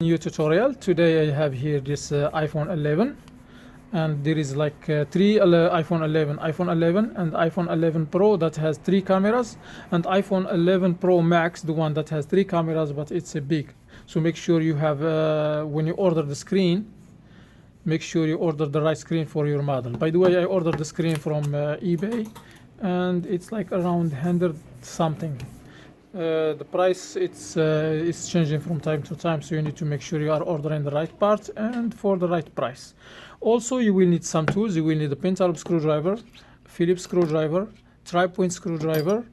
New tutorial. Today I have here this iPhone 11, and there is like three iPhone 11, iPhone 11 and iPhone 11 Pro that has 3 cameras, and iPhone 11 Pro Max, the one that has 3 cameras but it's a big. So make sure you have when you order the screen, make sure you order the right screen for your model. By the way, I ordered the screen from eBay, and it's like around 100 something. The price it's changing from time to time, so you need to make sure you are ordering the right part and for the right price. Also, you will need some tools. You will need a pentalobe screwdriver, Phillips screwdriver, tri-point screwdriver,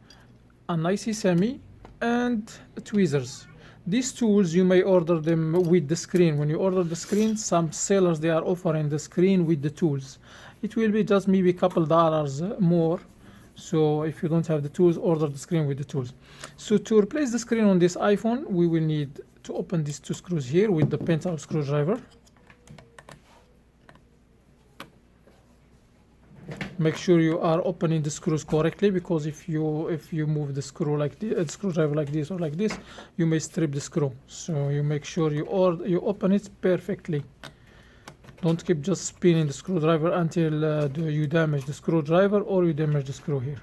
an IC semi, and tweezers. These tools you may order them with the screen. When you order the screen, some sellers they are offering the screen with the tools. It will be just maybe a couple dollars more. So if you don't have the tools, order the screen with the tools. So to replace the screen on this iPhone, we will need to open these 2 screws here with the pentalobe screwdriver. Make sure you are opening the screws correctly, because if you move the screw like this, screwdriver like this or like this, you may strip the screw. So you make sure you open it perfectly. Don't keep just spinning the screwdriver until you damage the screwdriver or you damage the screw here.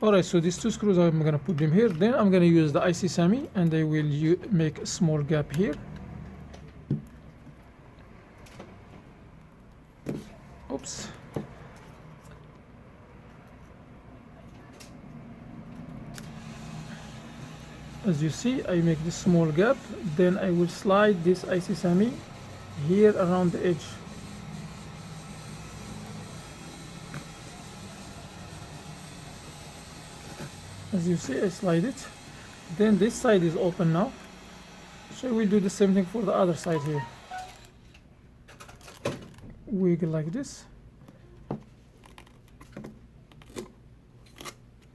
Alright, so these 2 screws, I'm going to put them here. Then I'm going to use the IC semi, and I will make a small gap here. Oops. As you see, I make this small gap. Then I will slide this IC semi here around the edge. As you see, I slide it. Then this side is open now, so we'll do the same thing for the other side here. Wiggle like this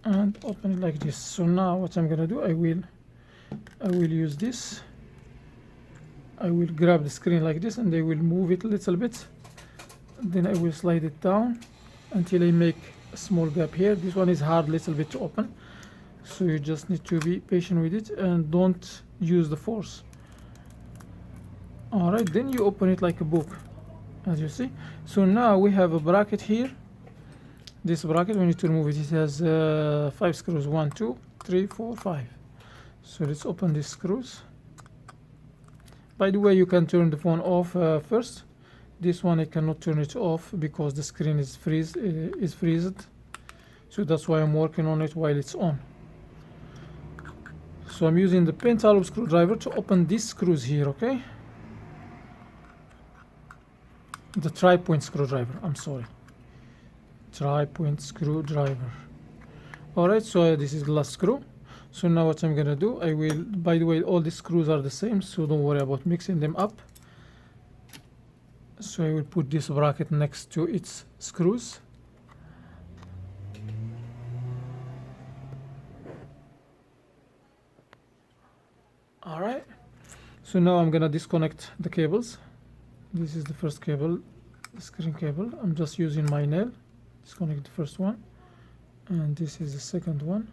and open it like this. So now what I'm gonna do, I will use this. I will grab the screen like this, and I will move it a little bit. Then I will slide it down until I make a small gap here. This one is hard a little bit to open, so you just need to be patient with it and don't use the force. Alright, then you open it like a book, as you see. So now we have a bracket here. This bracket, we need to remove it. It has 5 screws, 1, 2, 3, 4, 5. So let's open these screws. By the way, you can turn the phone off first. This one I cannot turn it off because the screen is freezed. So that's why I'm working on it while it's on. So I'm using the pentalobe screwdriver to open these screws here, okay? The tri-point screwdriver, I'm sorry. Tri-point screwdriver. Alright, so this is the last screw. So now what I'm gonna do, I will, by the way, all the screws are the same, so don't worry about mixing them up. So I will put this bracket next to its screws. Alright, so now I'm gonna disconnect the cables. This is the first cable, the screen cable. I'm just using my nail. Disconnect the first one, and this is the second one.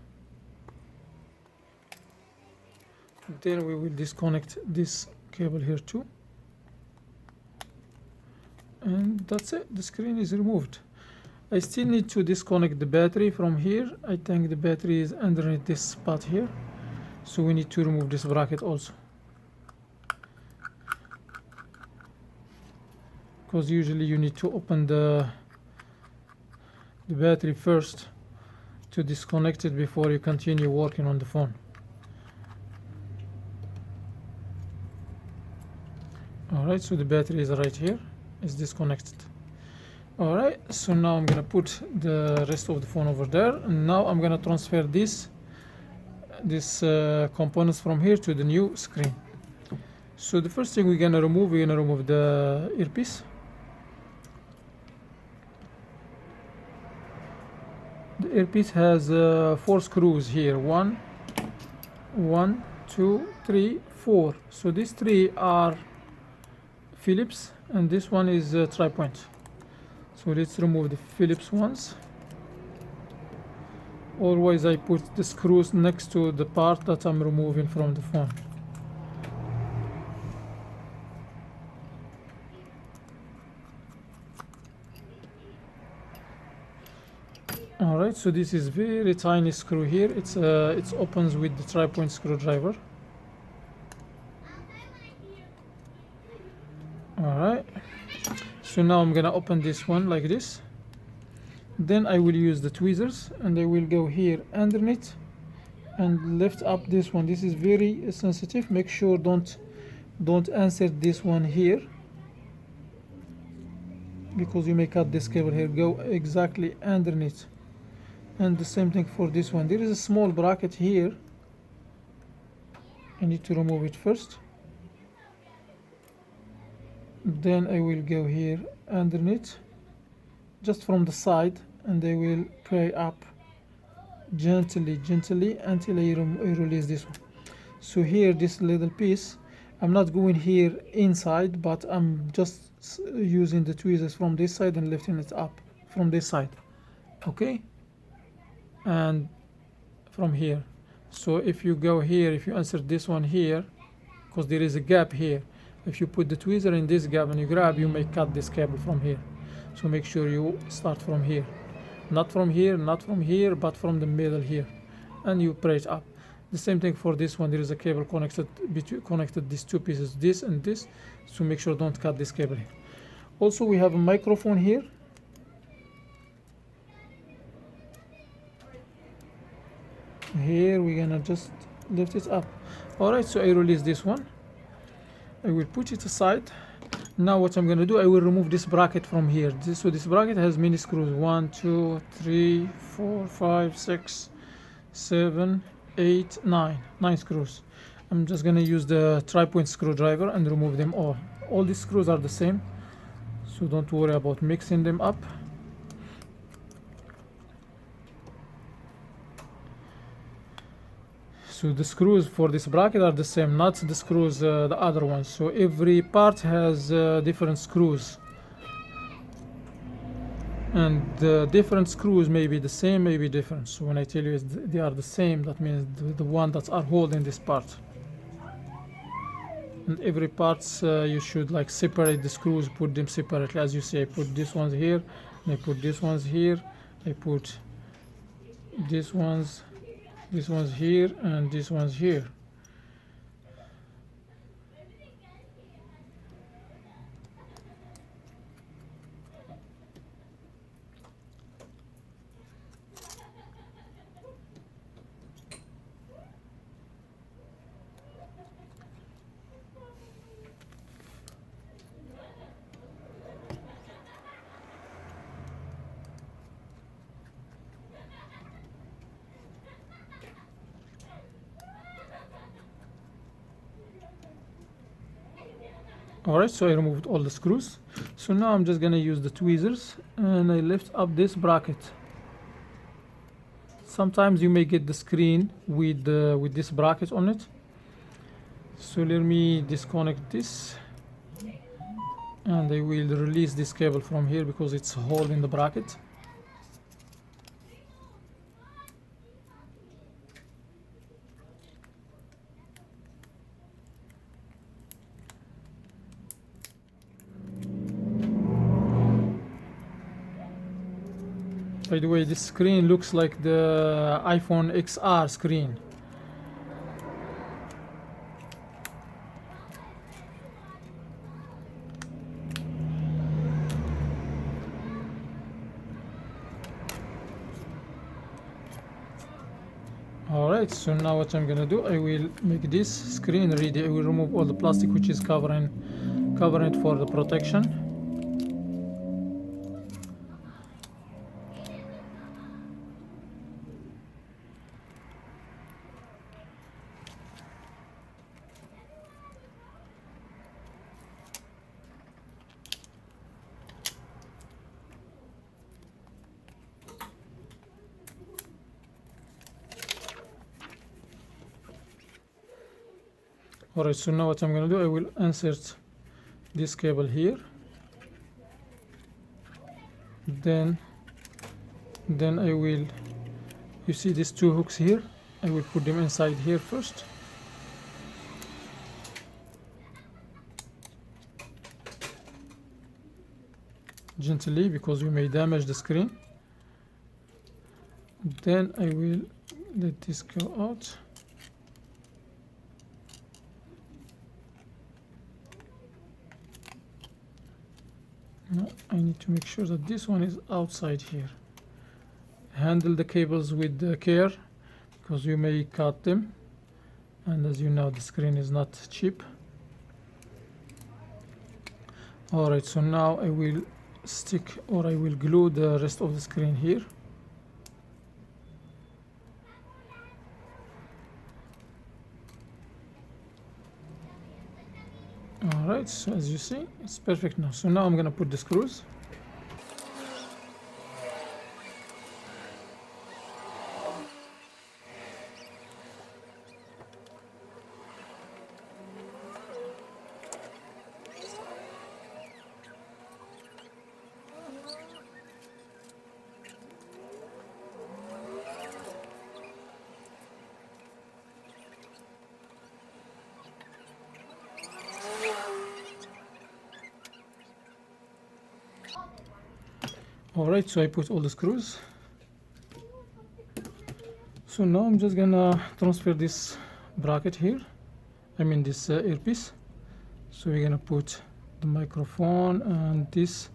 Then we will disconnect this cable here too, and that's it. The screen is removed. I still need to disconnect the battery from here. I think the battery is underneath this spot here, so we need to remove this bracket also, because usually you need to open the battery first to disconnect it before you continue working on the phone. Alright, so the battery is right here, it's disconnected. Alright, so now I'm gonna put the rest of the phone over there, and now I'm gonna transfer these components from here to the new screen. So the first thing we're gonna remove the earpiece. The earpiece has 4 screws here. 1, 2, 3, 4. So these 3 are Phillips, and this one is tri-point. So let's remove the Phillips ones. Always I put the screws next to the part that I'm removing from the phone. All right, so this is very tiny screw here. It opens with the 3-point screwdriver. All right, so now I'm gonna open this one like this. Then I will use the tweezers and I will go here underneath and lift up this one. This is very sensitive. Make sure don't insert this one here, because you may cut this cable here. Go exactly underneath. And the same thing for this one. There is a small bracket here. I need to remove it first. Then I will go here underneath, just from the side, and I will pry up gently until I release this one. So here, this little piece, I'm not going here inside, but I'm just using the tweezers from this side and lifting it up from this side. Okay, and from here. So if you go here, if you insert this one here, because there is a gap here, if you put the tweezer in this gap and you grab, you may cut this cable from here. So make sure you start from here, not from here, not from here, but from the middle here, and you pray it up. The same thing for this one. There is a cable connected these two pieces, this and this, so make sure don't cut this cable here. Also, we have a microphone here. Here we're gonna just lift it up. All right, so I release this one. I will put it aside. Now what I'm gonna do, I will remove this bracket from here. So this bracket has many screws: 1, 2, 3, 4, 5, 6, 7, 8, 9 screws. I'm just gonna use the 3-point screwdriver and remove them all. All these screws are the same, so don't worry about mixing them up. So the screws for this bracket are the same, not the screws the other ones. So every part has different screws, and the different screws may be the same, may be different. So when I tell you they are the same, that means the one that are holding this part. And every parts you should like separate the screws, put them separately. As you see, I put this ones here, and I put this ones here, I put this ones here, and this one's here. Alright, so I removed all the screws. So now I'm just gonna use the tweezers and I lift up this bracket. Sometimes you may get the screen with this bracket on it. So let me disconnect this, and I will release this cable from here because it's holding the bracket. By the way, this screen looks like the iPhone XR screen. Alright, so now what I'm gonna do, I will make this screen ready. I will remove all the plastic which is covering it for the protection. Alright, so now what I'm going to do, I will insert this cable here. Then I will, you see these two hooks here, I will put them inside here first. Gently, because we may damage the screen. Then I will let this go out. No, I need to make sure that this one is outside here. Handle the cables with care, because you may cut them, and as you know, the screen is not cheap. Alright, so now I will stick, or I will glue the rest of the screen here. Alright, so as you see, it's perfect now. So now I'm gonna put the screws. Alright, so I put all the screws. So now I'm just gonna transfer this bracket here, I mean this earpiece. So we're gonna put the microphone and this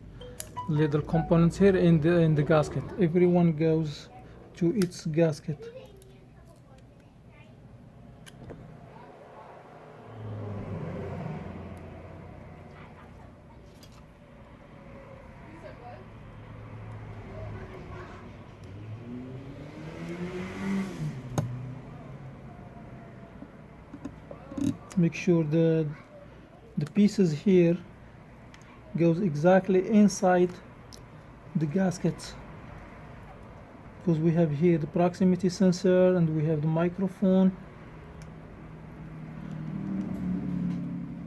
little components here in the gasket. Everyone goes to its gasket. Make sure the pieces here goes exactly inside the gaskets, because we have here the proximity sensor and we have the microphone.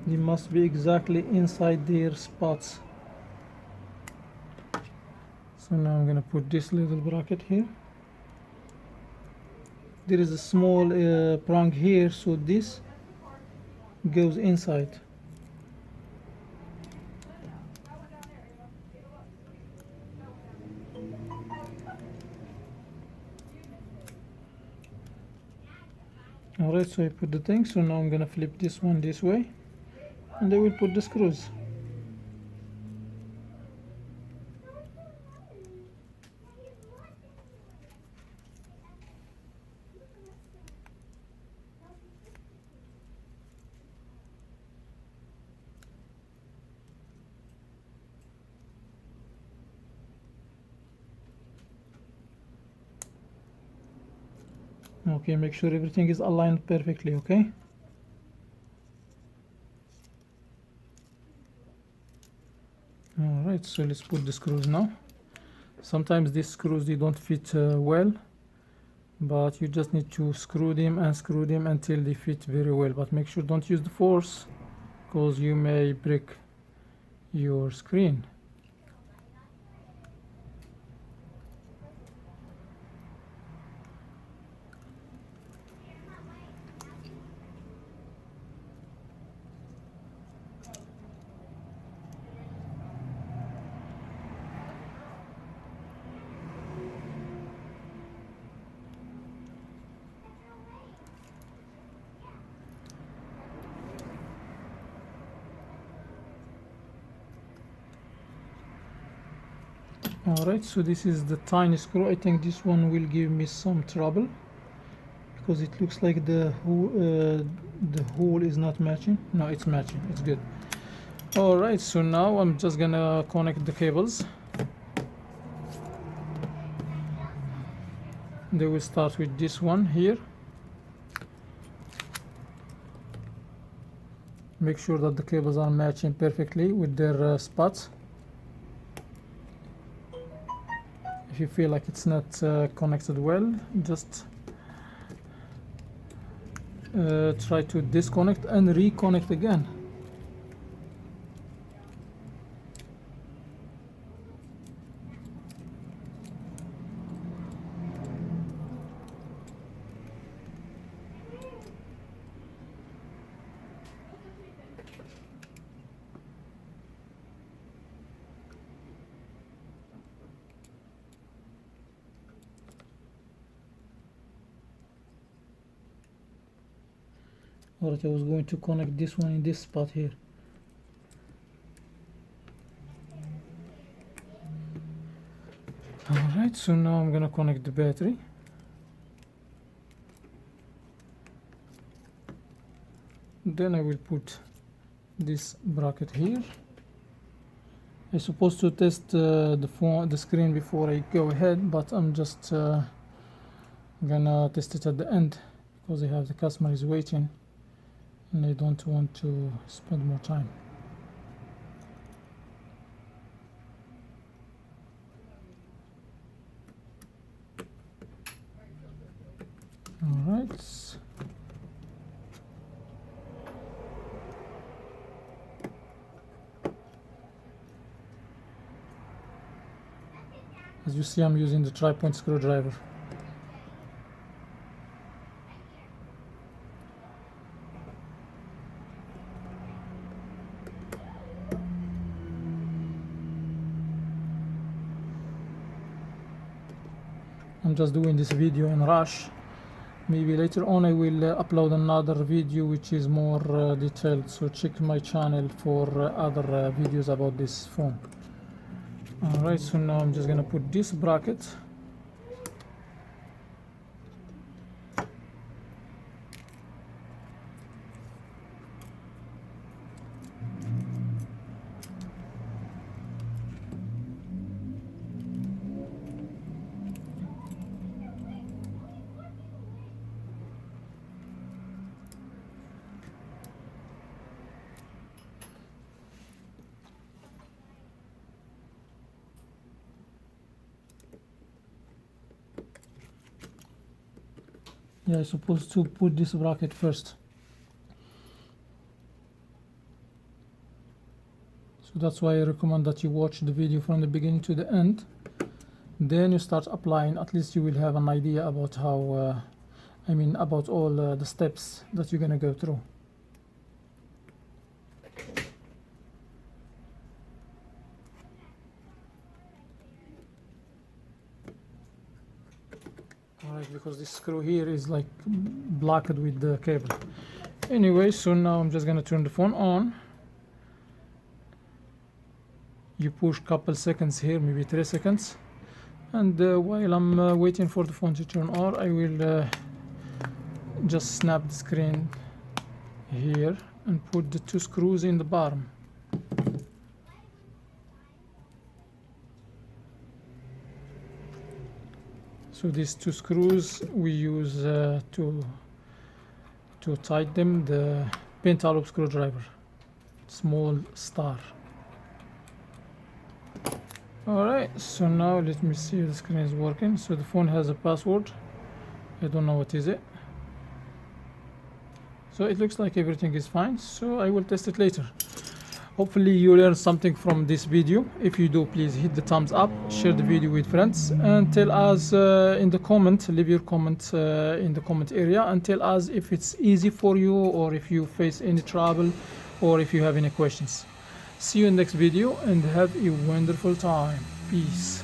They must be exactly inside their spots. So now I'm gonna put this little bracket here. There is a small prong here, so this goes inside. Alright, so I put the thing. So now I'm gonna flip this one this way, and I will put the screws. Okay, make sure everything is aligned perfectly, okay? Alright, so let's put the screws now. Sometimes these screws, they don't fit well, but you just need to screw them and screw them until they fit very well. But make sure don't use the force, because you may break your screen. Alright, so this is the tiny screw. I think this one will give me some trouble, because it looks like the hole is not matching. No, it's matching, it's good. Alright, so now I'm just gonna connect the cables. They will start with this one here. Make sure that the cables are matching perfectly with their spots. If you feel like it's not connected well, just try to disconnect and reconnect again. Alright, I was going to connect this one in this spot here. Alright, so now I'm gonna connect the battery. Then I will put this bracket here. I'm supposed to test the screen before I go ahead, but I'm just gonna test it at the end because I have the customer is waiting and I don't want to spend more time. All right. As you see, I'm using the tri-point screwdriver. I'm just doing this video in rush. Maybe later on I will upload another video which is more detailed, so check my channel for other videos about this phone. Alright, so now I'm just gonna put this bracket. Yeah, I'm supposed to put this bracket first. So that's why I recommend that you watch the video from the beginning to the end. Then you start applying. At least you will have an idea about how, about all the steps that you're gonna go through. Alright, because this screw here is like blocked with the cable. Anyway, so now I'm just gonna turn the phone on. You push couple seconds here, maybe 3 seconds, and while I'm waiting for the phone to turn on, I will just snap the screen here and put the 2 screws in the bottom. So these 2 screws we use to tighten the pin-loop screwdriver, small star. Alright, so now let me see if the screen is working. So the phone has a password. I don't know what is it. So it looks like everything is fine, so I will test it later. Hopefully you learned something from this video. If you do, please hit the thumbs up, share the video with friends, and tell us in the comment, leave your comment in the comment area, and tell us if it's easy for you or if you face any trouble or if you have any questions. See you in the next video and have a wonderful time. Peace.